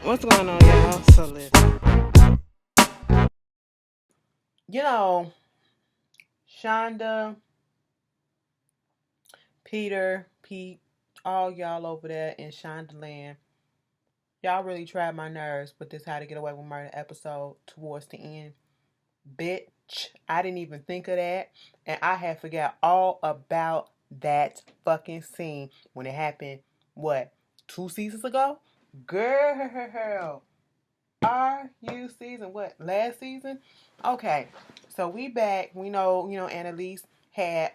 What's going on, y'all? So listen, you know, Shonda, Peter, Pete, all y'all over there in Shonda Land, y'all really tried my nerves with this How to Get Away with Murder episode towards the end. Bitch, I didn't even think of that, and I had forgot all about that fucking scene when it happened. What, 2 seasons ago? Girl, are you season what? Last season? Okay. So we back. We know, Annalise had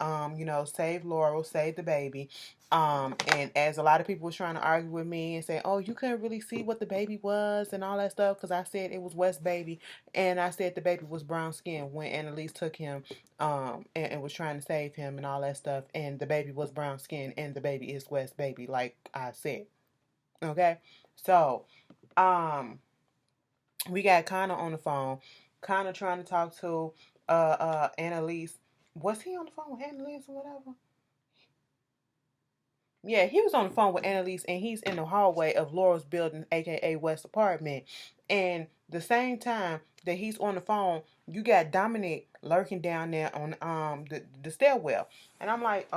saved Laurel, saved the baby. And as a lot of people was trying to argue with me and say, "Oh, you couldn't really see what the baby was and all that stuff," because I said it was West baby, and I said the baby was brown skin when Annalise took him, and was trying to save him and all that stuff, and the baby was brown skin, and the baby is West baby, like I said. Okay, so um we got Connor on the phone. Connor trying to talk to Annalise. Was he on the phone with Annalise or whatever? Yeah, he was on the phone with Annalise, and he's in the hallway of Laurel's building, aka West apartment. And the same time that he's on the phone, you got Dominic lurking down there on the stairwell. And I'm like,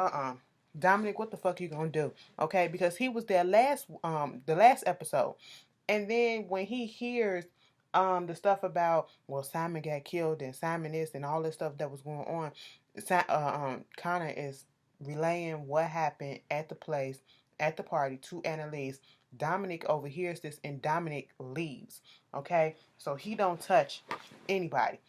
Dominic, what the fuck you gonna do? Okay, because he was there the last episode. And then when he hears the stuff about, well, Simon got killed and Simon is and all this stuff that was going on, Connor is relaying what happened at the place, at the party, to Annalise. Dominic overhears this and Dominic leaves. Okay, so he don't touch anybody.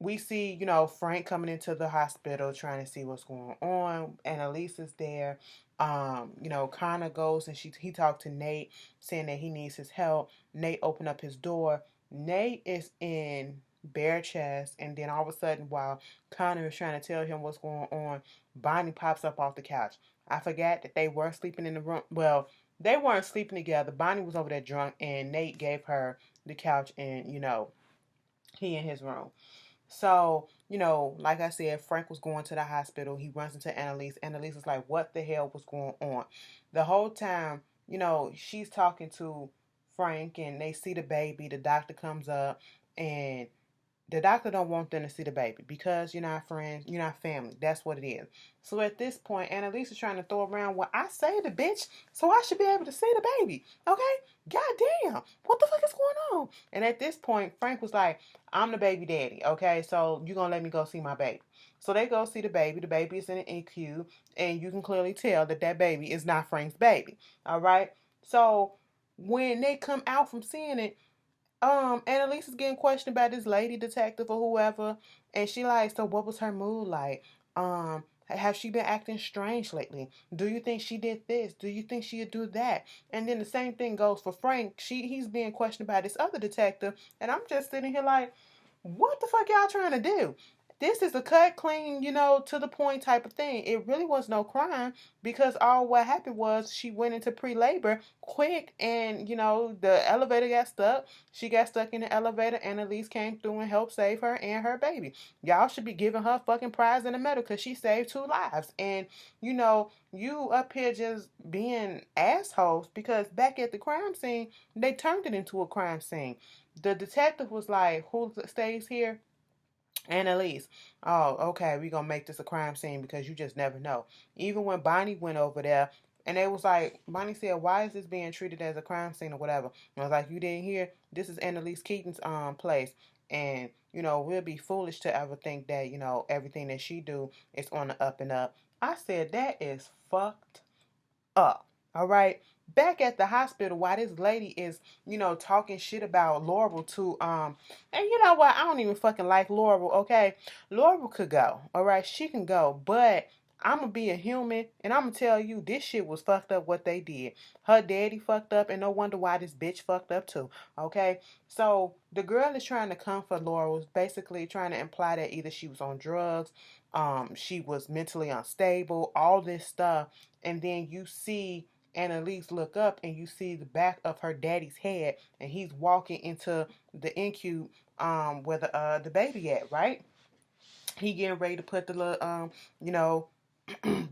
We see, Frank coming into the hospital trying to see what's going on. Annalise is there. Connor goes and he talked to Nate, saying that he needs his help. Nate opened up his door. Nate is in bare chest, and then all of a sudden, while Connor is trying to tell him what's going on, Bonnie pops up off the couch. I forgot that they were sleeping in the room. Well, they weren't sleeping together. Bonnie was over there drunk, and Nate gave her the couch, and he in his room. So, like I said, Frank was going to the hospital. He runs into Annalise. Annalise is like, what the hell was going on? The whole time, she's talking to Frank and they see the baby. The doctor comes up and the doctor don't want them to see the baby because you're not friends, you're not family. That's what it is. So at this point, Annalise is trying to throw around, well, I saved the bitch, so I should be able to see the baby. Okay? God damn. What the fuck is going on? And at this point, Frank was like, I'm the baby daddy. Okay? So you're going to let me go see my baby. So they go see the baby. The baby is in an NQ, and you can clearly tell that that baby is not Frank's baby. All right? So when they come out from seeing it, Annalise is getting questioned by this lady detective or whoever, and she like, so what was her mood like? Have she been acting strange lately? Do you think she did this? Do you think she'd do that? And then the same thing goes for Frank. He's being questioned by this other detective, and I'm just sitting here like, what the fuck y'all trying to do? This is a cut clean, to the point type of thing. It really was no crime because all what happened was she went into pre-labor quick and, the elevator got stuck. She got stuck in the elevator and Elise came through and helped save her and her baby. Y'all should be giving her fucking prize in the medal because she saved 2 lives. And, you up here just being assholes because back at the crime scene, they turned it into a crime scene. The detective was like, who stays here? Annalise. Oh, okay, we gonna make this a crime scene because you just never know. Even when Bonnie went over there and they was like, Bonnie said, why is this being treated as a crime scene or whatever? And I was like, you didn't hear? This is Annalise Keaton's place. And, we'll be foolish to ever think that, everything that she do is on the up and up. I said, that is fucked up. All right. Back at the hospital, while this lady is, talking shit about Laurel to and you know what? I don't even fucking like Laurel, okay? Laurel could go. All right, she can go, but I'm gonna be a human and I'm gonna tell you this shit was fucked up what they did. Her daddy fucked up and no wonder why this bitch fucked up too. Okay? So the girl is trying to comfort Laurel, basically trying to imply that either she was on drugs, she was mentally unstable, all this stuff, and then you see Annalise look up and you see the back of her daddy's head and he's walking into the NQ where the baby at, right? He getting ready to put the little you know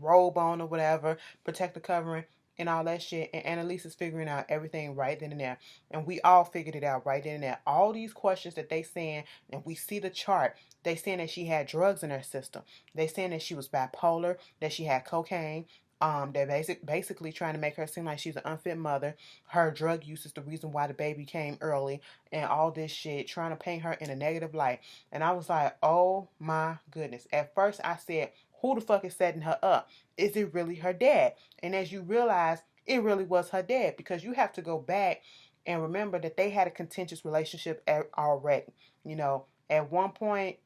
robe on or whatever, protect the covering. and all that shit. And Annalise is figuring out everything right then and there. And we all figured it out right then and there. All these questions that they saying, and we see the chart. They saying that she had drugs in her system. They saying that she was bipolar, that she had cocaine. They're basically trying to make her seem like she's an unfit mother. Her drug use is the reason why the baby came early, and all this shit, trying to paint her in a negative light. And I was like, oh my goodness. At first I said, who the fuck is setting her up? Is it really her dad? And as you realize, it really was her dad, because you have to go back and remember that they had a contentious relationship already. You know, at one point,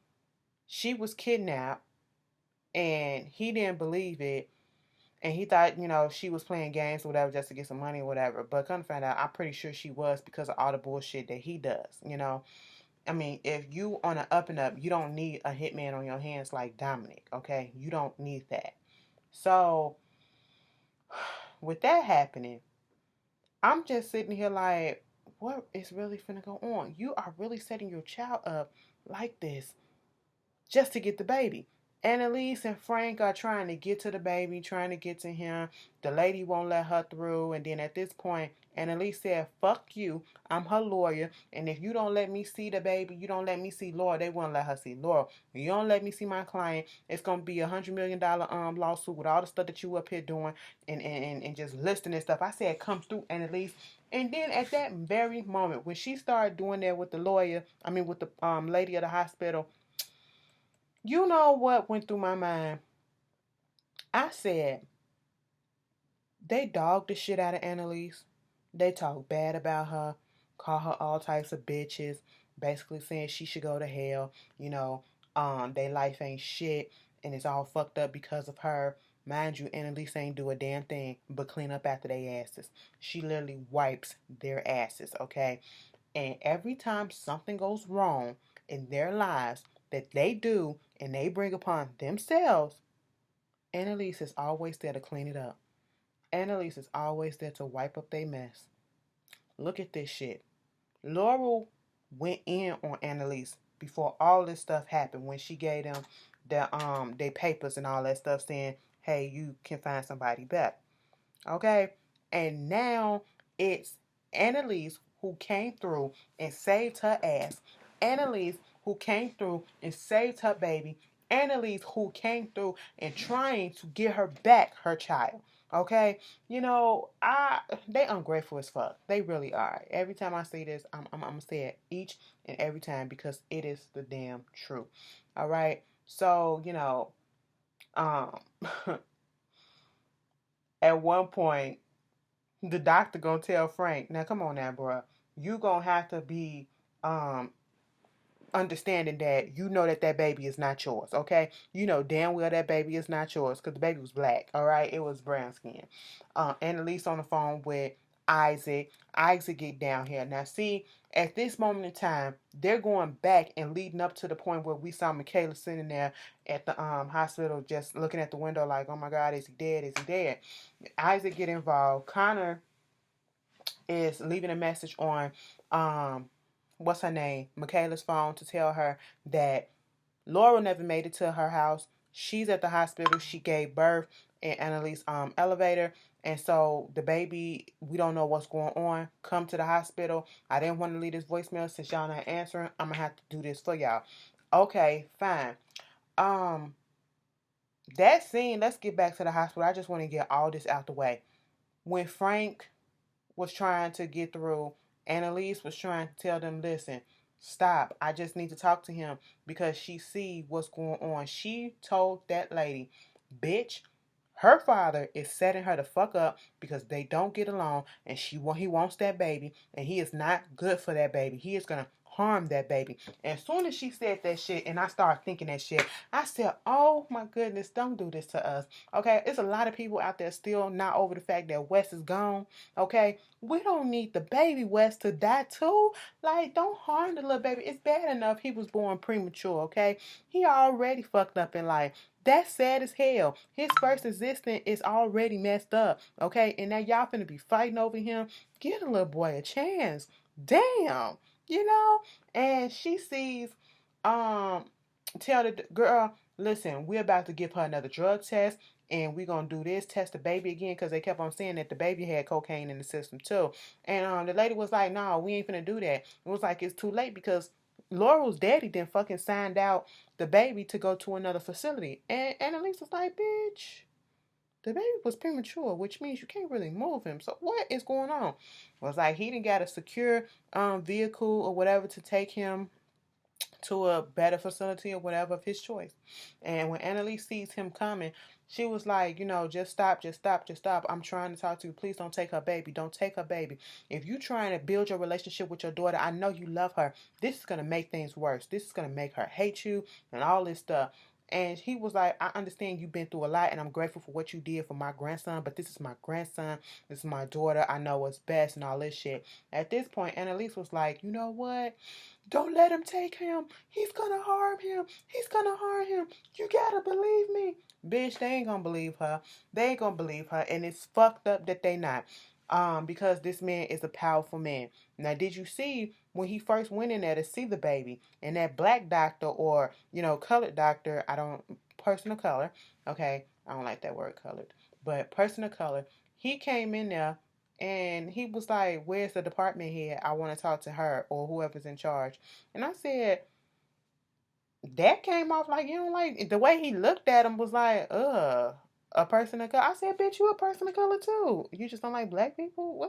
she was kidnapped and he didn't believe it. And he thought, you know, she was playing games or whatever just to get some money or whatever. But come to find out, I'm pretty sure she was, because of all the bullshit that he does, you know. I mean, if you on an up and up, you don't need a hitman on your hands like Dominic, okay? You don't need that. So, with that happening, I'm just sitting here like, what is really finna go on? You are really setting your child up like this just to get the baby. Annalise and Frank are trying to get to the baby, trying to get to him. The lady won't let her through. And then at this point, Annalise said, fuck you. I'm her lawyer. And if you don't let me see the baby, you don't let me see Laurel, they won't let her see Laurel. If you don't let me see my client, it's going to be $100 million lawsuit with all the stuff that you up here doing and just listing and stuff. I said, come through, Annalise. And then at that very moment, when she started doing that with the lawyer, with the lady of the hospital, you know what went through my mind? I said, they dogged the shit out of Annalise. They talked bad about her, call her all types of bitches, basically saying she should go to hell. You know, their life ain't shit and it's all fucked up because of her. Mind you, Annalise ain't do a damn thing but clean up after their asses. She literally wipes their asses, okay? And every time something goes wrong in their lives that they do and they bring upon themselves, Annalise is always there to clean it up. Annalise is always there to wipe up their mess. Look at this shit. Laurel went in on Annalise before all this stuff happened, when she gave them their papers and all that stuff, saying, hey, you can find somebody better. Okay? And now it's Annalise who came through and saved her ass. Annalise who came through and saved her baby. Annalise who came through and trying to get her back her child. Okay? You know, they ungrateful as fuck. They really are. Every time I see this, I'm gonna say it each and every time, because it is the damn truth. All right? So, you know, at one point, the doctor gonna tell Frank, now come on now, bro. You gonna have to be understanding that you know that baby is not yours, okay? You know damn well that baby is not yours, because the baby was black, all right? It was brown skin. Annalise on the phone with Isaac. Isaac get down here. Now see, at this moment in time, they're going back and leading up to the point where we saw Michaela sitting there at the hospital just looking at the window like, oh my God, is he dead? Is he dead? Isaac get involved. Connor is leaving a message on what's her name, Michaela's phone, to tell her that Laurel never made it to her house. She's at the hospital. She gave birth in Annalise's elevator. And so the baby, we don't know what's going on. Come to the hospital. I didn't want to leave this voicemail since y'all not answering. I'm going to have to do this for y'all. Okay, fine. That scene, let's get back to the hospital. I just want to get all this out the way. When Frank was trying to get through, Annalise was trying to tell them, listen, stop. I just need to talk to him, because she see what's going on. She told that lady, bitch, her father is setting her the fuck up because they don't get along, and he wants that baby, and he is not good for that baby. He is gonna harm that baby. And as soon as she said that shit, and I started thinking that shit, I said, oh my goodness, don't do this to us. Okay, there's a lot of people out there still not over the fact that Wes is gone. Okay, we don't need the baby Wes to die too. Like, don't harm the little baby. It's bad enough he was born premature. Okay, he already fucked up in life. That's sad as hell. His first existence is already messed up. Okay, and now y'all finna be fighting over him. Give the little boy a chance. Damn. You know? And she sees, tell the girl, listen, we're about to give her another drug test. and we're gonna do this, test the baby again, because they kept on saying that the baby had cocaine in the system too. And the lady was like, no, we ain't finna do that. It was like, it's too late, because Laurel's daddy then fucking signed out the baby to go to another facility. And Annalise was like, bitch, the baby was premature, which means you can't really move him. So what is going on? It was like, he didn't got a secure vehicle or whatever to take him to a better facility or whatever of his choice. And when Annalise sees him coming, she was like, just stop, just stop, just stop. I'm trying to talk to you. Please don't take her baby. Don't take her baby. If you're trying to build your relationship with your daughter, I know you love her. This is going to make things worse. This is going to make her hate you and all this stuff. And he was like, I understand you've been through a lot, and I'm grateful for what you did for my grandson, but this is my grandson. This is my daughter. I know what's best and all this shit. At this point, Annalise was like, you know what? Don't let him take him. He's gonna harm him. He's gonna harm him. You gotta believe me. Bitch, they ain't gonna believe her. They ain't gonna believe her. And it's fucked up that they not. Because this man is a powerful man. Now, did you see when he first went in there to see the baby, and that black doctor, or, colored doctor, person of color, okay, I don't like that word colored, but person of color, he came in there and he was like, where's the department head? I want to talk to her or whoever's in charge. And I said, that came off like, you don't like, the way he looked at him was like, a person of color. I said, bitch, you a person of color too. You just don't like black people?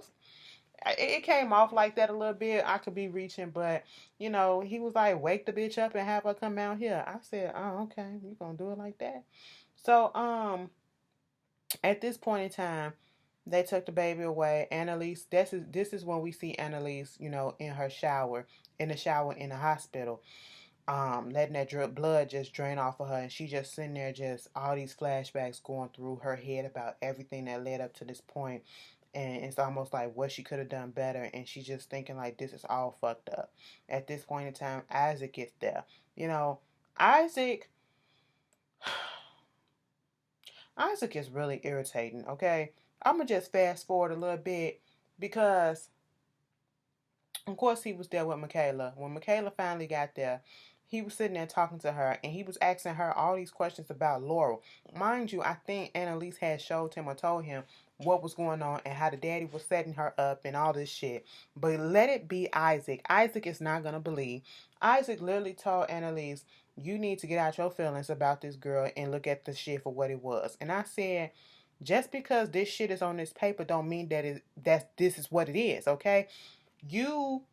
It came off like that a little bit. I could be reaching, but, he was like, wake the bitch up and have her come out here. I said, oh, okay, you gonna do it like that? So, at this point in time, they took the baby away. Annalise, this is when we see Annalise, in her shower, in the shower in the hospital, letting that blood just drain off of her, and she just sitting there, just all these flashbacks going through her head about everything that led up to this point, and it's almost like what she could have done better, and she's just thinking like, this is all fucked up. At this point in time, Isaac gets there. Isaac Isaac is really irritating, okay? I'm going to just fast forward a little bit because, of course, he was there with Michaela. When Michaela finally got there, he was sitting there talking to her, and he was asking her all these questions about Laurel. Mind you, I think Annalise had showed him or told him what was going on and how the daddy was setting her up and all this shit. But let it be Isaac. Isaac is not going to believe. Isaac literally told Annalise, you need to get out your feelings about this girl and look at the shit for what it was. And I said, just because this shit is on this paper don't mean that this is what it is, okay? You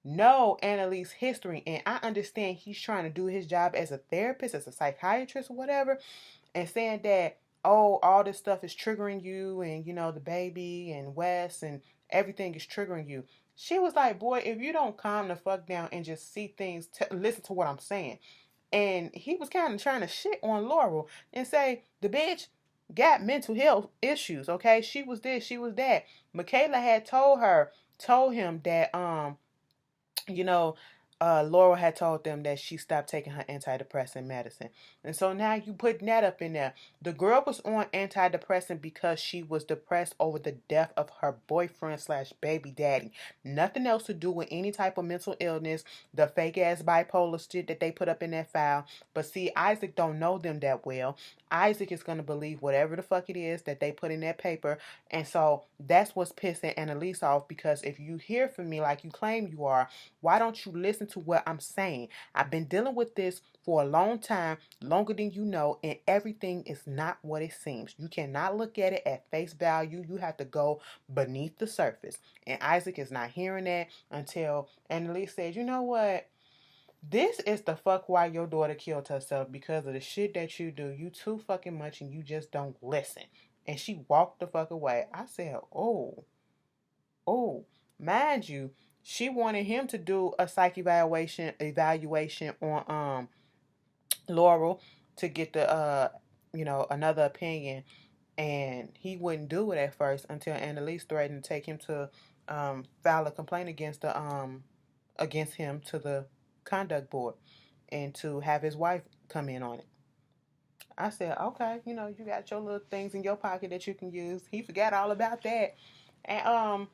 know Annalise's history, and I understand he's trying to do his job as a therapist, as a psychiatrist or whatever, and saying that, oh, all this stuff is triggering you, and the baby and Wes and everything is triggering you. She was like, boy, if you don't calm the fuck down and just see things, listen to what I'm saying. And he was kind of trying to shit on Laurel and say, the bitch got mental health issues, okay? She was this, she was that. Michaela had told him that, you know, Laurel had told them that she stopped taking her antidepressant medicine. And so now you putting that up in there. The girl was on antidepressant because she was depressed over the death of her boyfriend / baby daddy. Nothing else to do with any type of mental illness, the fake ass bipolar shit that they put up in that file. But see, Isaac don't know them that well. Isaac is going to believe whatever the fuck it is that they put in that paper. And so that's what's pissing Annalise off, because if you hear from me like you claim you are, why don't you listen to what I'm saying? I've been dealing with this for a long time, longer than you know, and everything is not what it seems. You cannot look at it at face value. You have to go beneath the surface. And Isaac is not hearing that until Annalise says, you know what? This is the fuck why your daughter killed herself, because of the shit that you do. You too fucking much and you just don't listen. And she walked the fuck away. I said, oh. Mind you, she wanted him to do a psych evaluation on Laurel to get the another opinion, and he wouldn't do it at first until Annalise threatened to take him to file a complaint against him to the conduct board and to have his wife come in on it. I said, okay, you got your little things in your pocket that you can use. He forgot all about that. And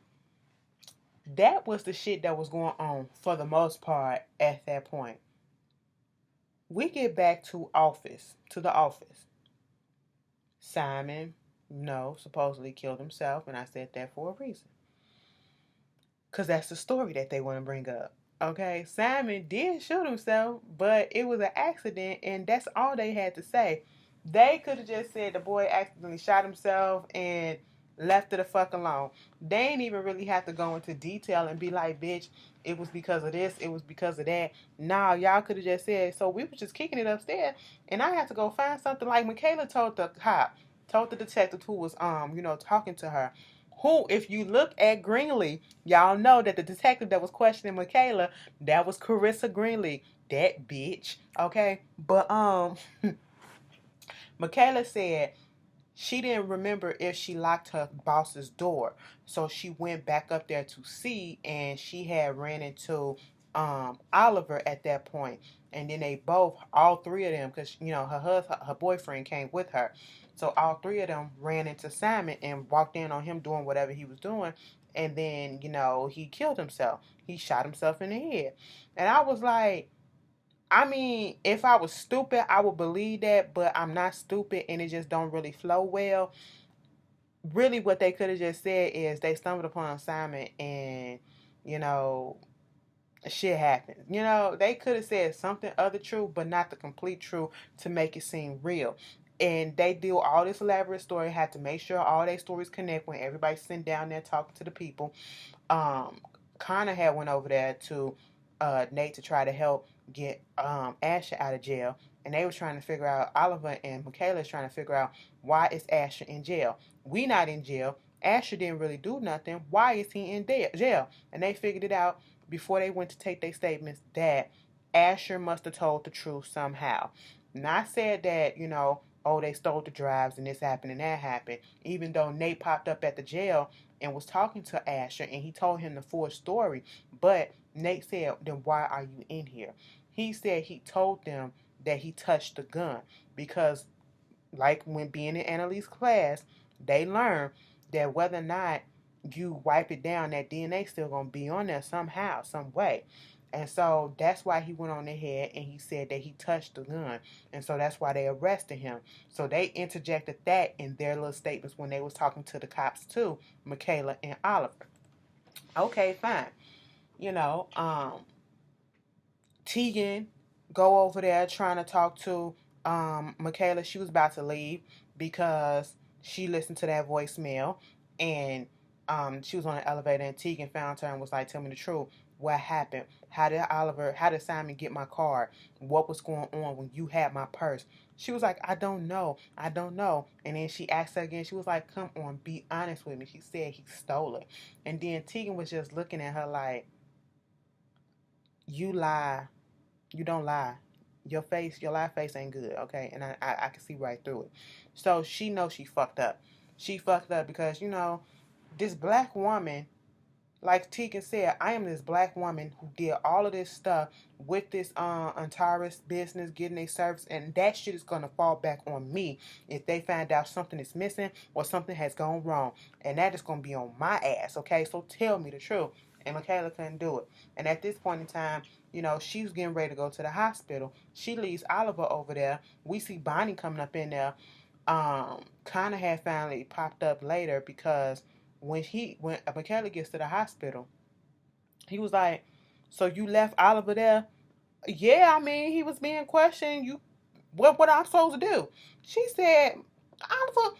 that was the shit that was going on for the most part at that point. We get back to the office. Simon, supposedly killed himself, and I said that for a reason. Because that's the story that they want to bring up. Okay, Simon did shoot himself, but it was an accident, and that's all they had to say. They could have just said the boy accidentally shot himself and left it the fuck alone. They ain't even really have to go into detail and be like, bitch, it was because of this, it was because of that. Nah, y'all could have just said, so we were just kicking it upstairs, and I had to go find something like Michaela told the cop, told the detective who was, talking to her. Who, if you look at Greenlee, y'all know that the detective that was questioning Michaela, that was Carissa Greenlee. That bitch. Okay? But Michaela said she didn't remember if she locked her boss's door. So she went back up there to see, and she had ran into Oliver at that point. And then they both, all three of them, because her boyfriend came with her. So all three of them ran into Simon and walked in on him doing whatever he was doing. And then, he killed himself. He shot himself in the head. And I was like, I mean, if I was stupid, I would believe that, but I'm not stupid and it just don't really flow well. Really, what they could have just said is they stumbled upon Simon and, you know, shit happened. They could have said something other true, but not the complete truth to make it seem real. And they do all this elaborate story, had to make sure all their stories connect when everybody's sitting down there talking to the people. Connor had went over there to Nate to try to help get Asher out of jail, and they was trying to figure out, Oliver and Michaela is trying to figure out, why is Asher in jail? We not in jail. Asher didn't really do nothing. Why is he in jail? And they figured it out before they went to take their statements that Asher must have told the truth somehow. Not said that, oh, they stole the drives and this happened and that happened. Even though Nate popped up at the jail and was talking to Asher and he told him the full story. But Nate said, then why are you in here? He said he told them that he touched the gun because, like when being in Annalise's class, they learned that whether or not you wipe it down, that DNA still gonna be on there somehow, some way. And so that's why he went on ahead and he said that he touched the gun. And so that's why they arrested him. So they interjected that in their little statements when they was talking to the cops too, Michaela and Oliver. Okay, fine. You know, Tegan go over there trying to talk to Michaela. She was about to leave because she listened to that voicemail, and she was on the elevator, and Tegan found her and was like, tell me the truth. What happened? How did Simon get my card? What was going on when you had my purse? She was like, I don't know. I don't know. And then she asked her again. She was like, come on, be honest with me. She said he stole it. And then Tegan was just looking at her like, you lie. You don't lie. Your lie face ain't good, okay? And I can see right through it. So she knows she fucked up. She fucked up because, this black woman, like Tegan said, I am this black woman who did all of this stuff with this Antares business, getting a service, and that shit is gonna fall back on me if they find out something is missing or something has gone wrong. And that is gonna be on my ass, okay? So tell me the truth. And Michaela couldn't do it. And at this point in time, she was getting ready to go to the hospital. She leaves Oliver over there. We see Bonnie coming up in there. Connor had finally popped up later because when Michaela gets to the hospital, he was like, so you left Oliver there? Yeah, I mean, he was being questioned. What I'm supposed to do? She said, Oliver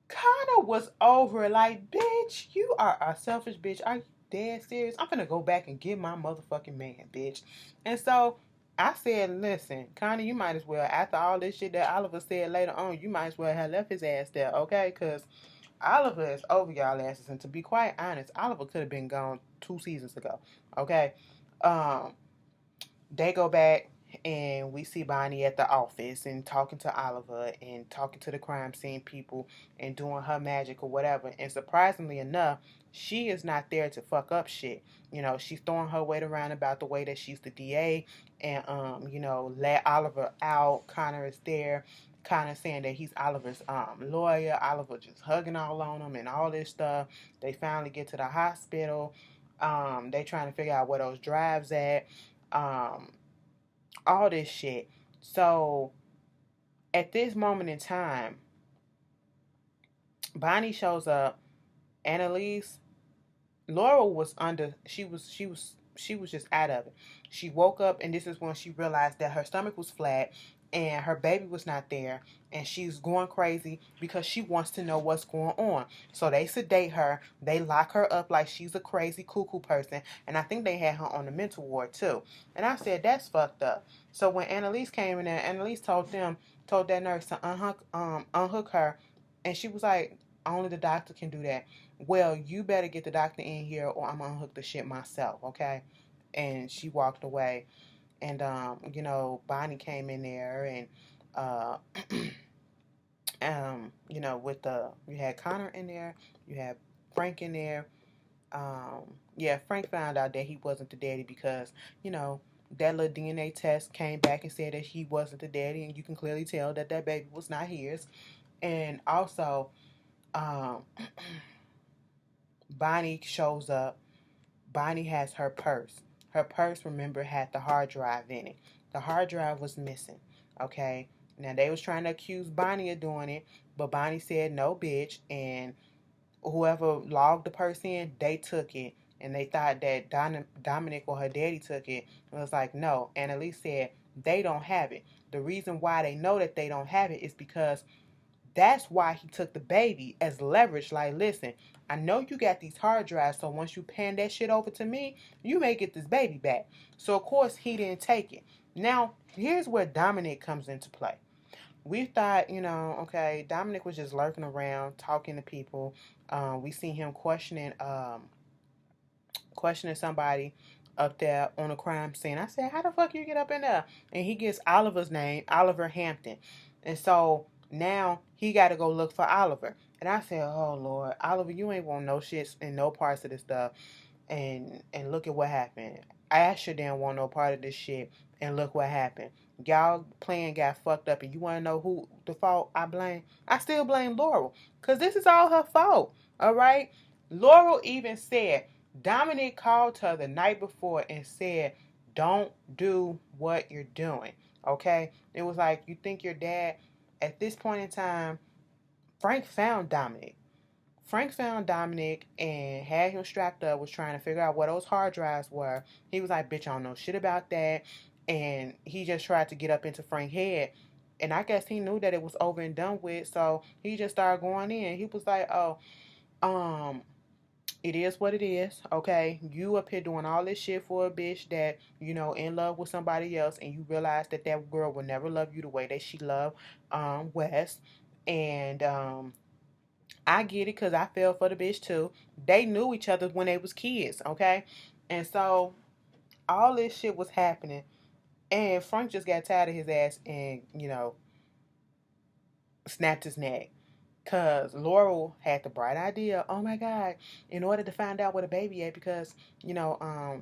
kind of was over it. Like, bitch, you are a selfish bitch. Are you dead serious? I'm gonna go back and get my motherfucking man, bitch. And so I said, listen, Connie, you might as well, after all this shit that Oliver said later on, you might as well have left his ass there, okay? Because Oliver is over y'all asses. And to be quite honest, Oliver could have been gone 2 seasons ago, okay? Um, they go back and we see Bonnie at the office and talking to Oliver and talking to the crime scene people and doing her magic or whatever. And surprisingly enough, she is not there to fuck up shit. She's throwing her weight around about the way that she's the DA and let Oliver out. Connor is there, kind of saying that he's Oliver's lawyer. Oliver just hugging all on him and all this stuff. They finally get to the hospital. They trying to figure out where those drives at. Um, all this shit. So at this moment in time, Bonnie shows up. Annalise, Laurel was under. She was just out of it. She woke up, and this is when she realized that her stomach was flat and her baby was not there, and she's going crazy because she wants to know what's going on. So they sedate her, they lock her up like she's a crazy cuckoo person, and I think they had her on the mental ward too. And I said that's fucked up. So when Annalise came in there, Annalise told that nurse to unhook her, and she was like, only the doctor can do that. Well, you better get the doctor in here or I'm gonna unhook the shit myself, okay? And she walked away. And Bonnie came in there and uh with the you had Connor in there, you had Frank in there. Yeah, Frank found out that he wasn't the daddy because, that little DNA test came back and said that he wasn't the daddy, and you can clearly tell that that baby was not his. And also, um, Bonnie shows up. Bonnie has her purse. Her purse, remember, had the hard drive in it. The hard drive was missing. Okay. Now they was trying to accuse Bonnie of doing it, but Bonnie said no, bitch. And whoever logged the purse in, they took it, and they thought that Dominic or her daddy took it. It was like no. Annalise said they don't have it. The reason why they know that they don't have it is because that's why he took the baby as leverage. Like, listen, I know you got these hard drives, so once you pan that shit over to me, you may get this baby back. So, of course, he didn't take it. Now, here's where Dominic comes into play. We thought, okay, Dominic was just lurking around, talking to people. We see him questioning somebody up there on a crime scene. I said, how the fuck you get up in there? And he gets Oliver's name, Oliver Hampton. And so now he got to go look for Oliver. And I said, oh, Lord, Oliver, you ain't want no shit in no parts of this stuff. And look at what happened. Asher didn't want no part of this shit. And look what happened. Y'all plan got fucked up. And you want to know who the fault I blame? I still blame Laurel. Because this is all her fault. All right? Laurel even said, Dominic called her the night before and said, don't do what you're doing. Okay? It was like, you think your dad, at this point in time, Frank found Dominic. Frank found Dominic and had him strapped up, was trying to figure out what those hard drives were. He was like, bitch, I don't know shit about that. And he just tried to get up into Frank's head. And I guess he knew that it was over and done with, so he just started going in. He was like, oh, um, it is what it is, okay? You up here doing all this shit for a bitch that, in love with somebody else, and you realize that that girl will never love you the way that she loved Wes. And I get it because I fell for the bitch too. They knew each other when they was kids, okay? And so all this shit was happening. And Frank just got tired of his ass and, snapped his neck. Because Laurel had the bright idea, oh my God, in order to find out where the baby at, because, I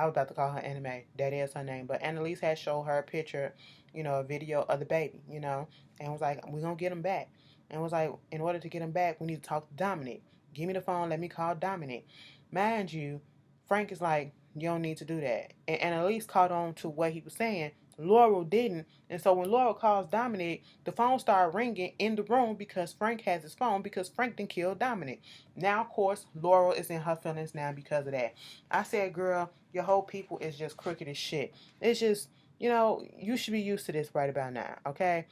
was about to call her Anime. That is her name. But Annalise had showed her a picture, a video of the baby, and was like, we're going to get him back. And was like, in order to get him back, we need to talk to Dominic. Give me the phone. Let me call Dominic. Mind you, Frank is like, you don't need to do that. And Annalise caught on to what he was saying. Laurel didn't. And so when Laurel calls Dominic, the phone started ringing in the room because Frank has his phone because Frank didn't kill Dominic. Now, of course, Laurel is in her feelings now because of that. I said, girl, your whole people is just crooked as shit. It's just, you should be used to this right about now, okay?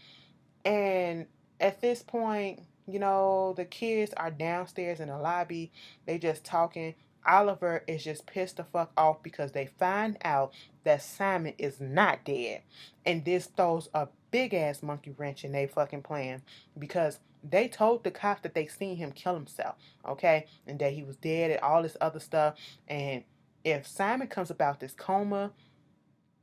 And at this point, the kids are downstairs in the lobby. They just talking. Oliver is just pissed the fuck off because they find out that Simon is not dead. And this throws a big ass monkey wrench in their fucking plan because they told the cops that they seen him kill himself, okay? And that he was dead and all this other stuff. And if Simon comes about this coma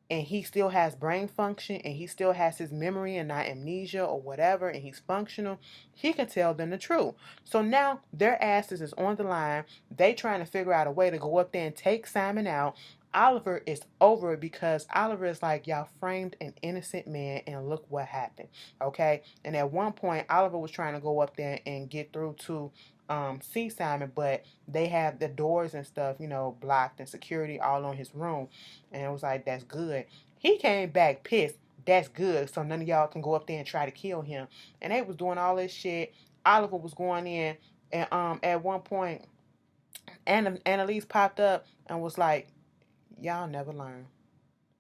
and he still has brain function and he still has his memory and not amnesia or whatever, and he's functional, he can tell them the truth. So now their asses is on the line. They trying to figure out a way to go up there and take Simon out. Oliver is over it because Oliver is like, y'all framed an innocent man and look what happened. Okay? And at one point, Oliver was trying to go up there and get through to see Simon, but they have the doors and stuff, blocked and security all on his room. And it was like, that's good. He came back pissed. That's good. So none of y'all can go up there and try to kill him. And they was doing all this shit. Oliver was going in, and at one point, Annalise popped up and was like, "Y'all never learn.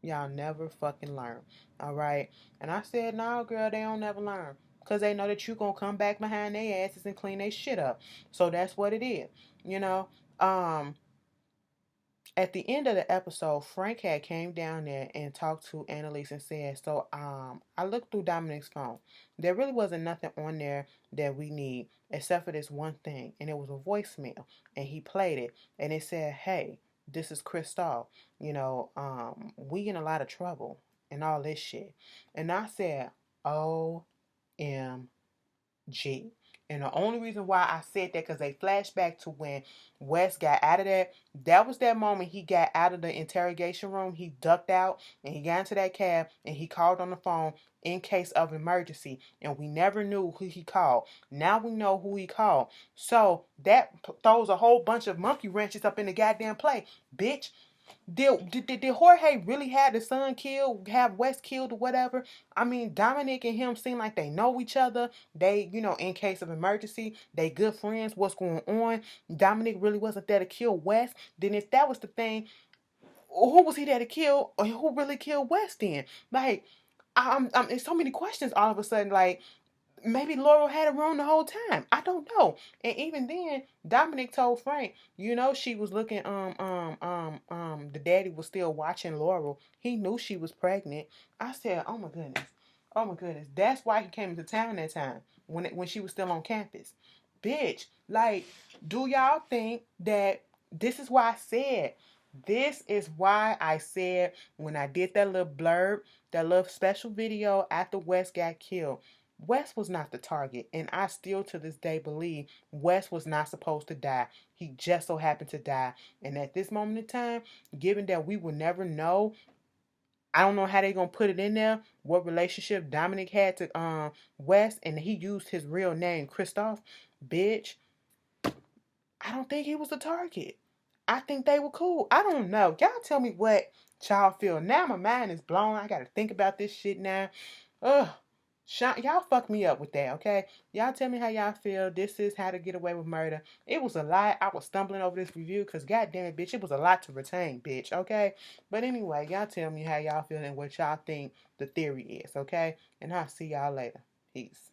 Y'all never fucking learn. All right." And I said, "No, girl, they don't never learn. Because they know that you going to come back behind their asses and clean their shit up. So that's what it is. You know? Um, at the end of the episode, Frank had came down there and talked to Annalise and said, so I looked through Dominic's phone. There really wasn't nothing on there that we need except for this one thing, and it was a voicemail. And he played it, and it said, "Hey, this is Crystal. We in a lot of trouble and all this shit." And I said, "OM G." And the only reason why I said that because they flashed back to when Wes got out of that. That was that moment he got out of the interrogation room. He ducked out and he got into that cab and he called on the phone in case of emergency. And we never knew who he called. Now we know who he called. So that throws a whole bunch of monkey wrenches up in the goddamn play. Bitch, did Jorge really have the son killed, have Wes killed or whatever? I mean, Dominic and him seem like they know each other. They, in case of emergency, they good friends. What's going on? Dominic really wasn't there to kill Wes. Then if that was the thing, who was he there to kill? Or who really killed Wes then? Like, it's so many questions all of a sudden. Like, maybe Laurel had it wrong the whole time. I don't know. And even then, Dominic told Frank, she was looking the daddy was still watching Laurel. He knew she was pregnant. I said, "Oh my goodness. Oh my goodness." That's why he came into town that time when she was still on campus. Bitch, like, do y'all think that this is why I said this is why I said when I did that little blurb, that little special video after Wes got killed, Wes was not the target, and I still to this day believe Wes was not supposed to die. He just so happened to die. And at this moment in time, given that we will never know, I don't know how they're gonna put it in there, what relationship Dominic had to Wes, and he used his real name, Christoph. Bitch, I don't think he was the target. I think they were cool. I don't know. Y'all tell me what y'all feel. Now my mind is blown. I gotta think about this shit now. Ugh. Y'all fuck me up with that, okay? Y'all tell me how y'all feel. This is How to Get Away with Murder. It was a lot. I was stumbling over this review because, goddamn it, bitch, it was a lot to retain, bitch, okay? But anyway, y'all tell me how y'all feel and what y'all think the theory is, okay? And I'll see y'all later. Peace.